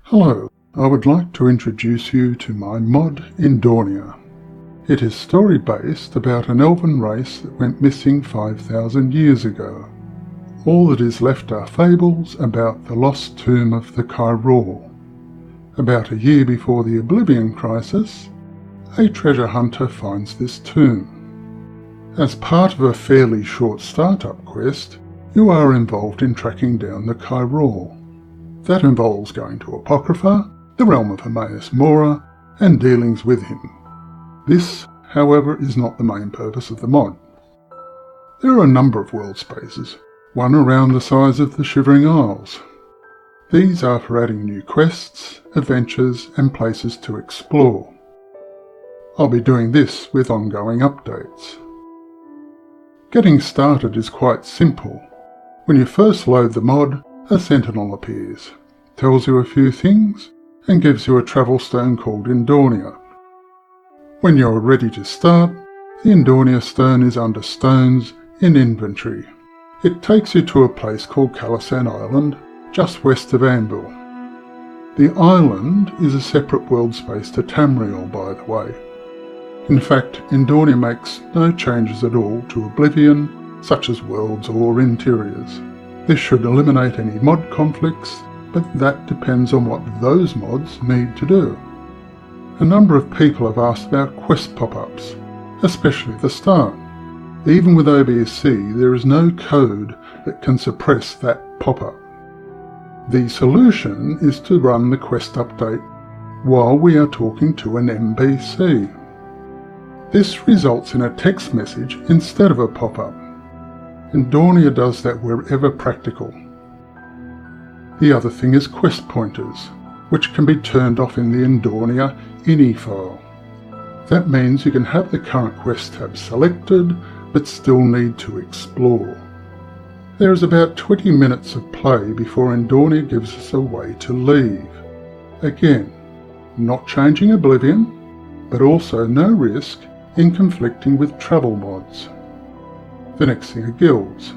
Hello, I would like to introduce you to my mod Indornia. It is story-based about an elven race that went missing 5,000 years ago. All that is left are fables about the lost tomb of the Kyror. About a year before the Oblivion Crisis, a treasure hunter finds this tomb. As part of a fairly short startup quest, you are involved in tracking down the Kyror. That involves going to Apocrypha, the realm of Emmaus Mora, and dealings with him. This, however, is not the main purpose of the mod. There are a number of world spaces, one around the size of the Shivering Isles. These are for adding new quests, adventures, and places to explore. I'll be doing this with ongoing updates. Getting started is quite simple. When you first load the mod, a sentinel appears, tells you a few things, and gives you a travel stone called Indornia. When you're ready to start, the Indornia stone is under Stones in Inventory. It takes you to a place called Calasan Island, just west of Anvil. The island is a separate world space to Tamriel, by the way. In fact, Indornia makes no changes at all to Oblivion, such as worlds or interiors. This should eliminate any mod conflicts, but that depends on what those mods need to do. A number of people have asked about quest pop-ups, especially at the start. Even with OBSC, there is no code that can suppress that pop-up. The solution is to run the quest update while we are talking to an NPC. This results in a text message instead of a pop-up. Indornia does that wherever practical. The other thing is quest pointers, which can be turned off in the Indornia ini file. That means you can have the current quest tab selected, but still need to explore. There is about 20 minutes of play before Indornia gives us a way to leave. Again, not changing Oblivion, but also no risk in conflicting with travel mods. The next thing are guilds.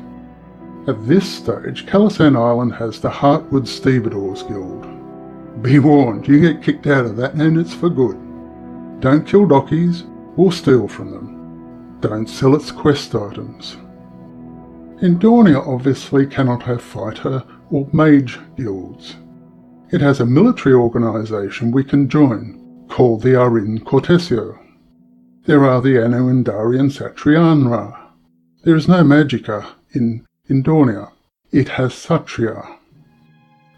At this stage, Calasan Island has the Heartwood Stevedores Guild. Be warned, you get kicked out of that and it's for good. Don't kill dockies or steal from them. Don't sell its quest items. Indornia obviously cannot have fighter or mage guilds. It has a military organisation we can join, called the Arin Cortesio. There are the Anu-Indari and Satrianra. There is no magicka in Indornia. It has Satria.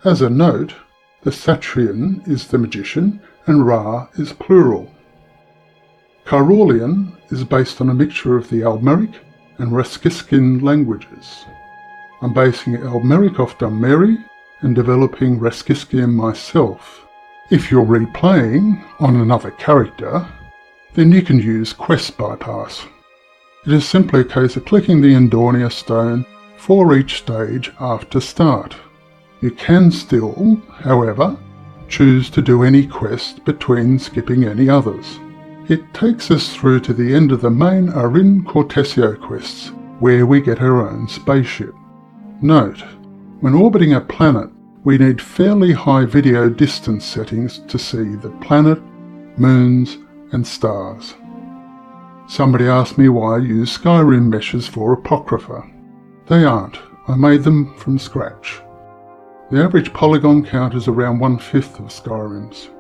As a note, the Satrian is the magician and Ra is plural. Kyrolian is based on a mixture of the Aldmeric and Raskiskin languages. I'm basing Aldmeric off Dunmeri and developing Raskiskian myself. If you're replaying on another character, then you can use Quest Bypass. It is simply a case of clicking the Indornia stone for each stage after start. You can still, however, choose to do any quest between skipping any others. It takes us through to the end of the main Arin Cortesio quests, where we get our own spaceship. Note, when orbiting a planet, we need fairly high video distance settings to see the planet, moons, and stars. Somebody asked me why I use Skyrim meshes for Apocrypha. They aren't. I made them from scratch. The average polygon count is around 1/5 of Skyrim's.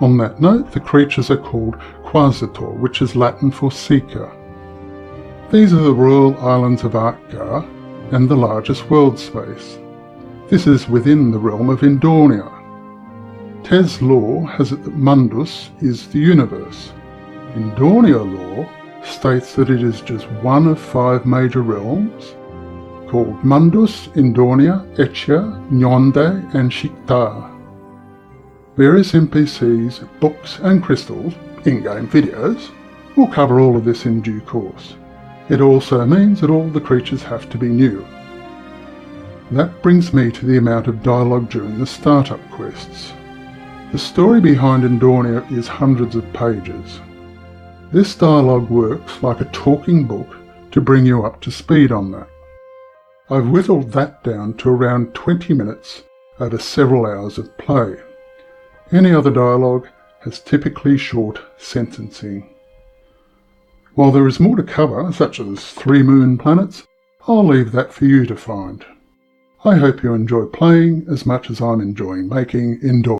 On that note, the creatures are called Quasitor, which is Latin for seeker. These are the royal islands of Arkgar and the largest world space. This is within the realm of Indornia. Tes lore has it that Mundus is the universe. Indornia lore states that it is just one of 5 major realms, called Mundus, Indornia, Echia, Nyonde, and Shiktar. Various NPCs, books, and crystals, in-game videos, will cover all of this in due course. It also means that all the creatures have to be new. That brings me to the amount of dialogue during the startup quests. The story behind Indornia is hundreds of pages. This dialogue works like a talking book to bring you up to speed on that. I've whittled that down to around 20 minutes over several hours of play. Any other dialogue has typically short sentencing. While there is more to cover, such as 3 moon planets, I'll leave that for you to find. I hope you enjoy playing as much as I'm enjoying making Indornia.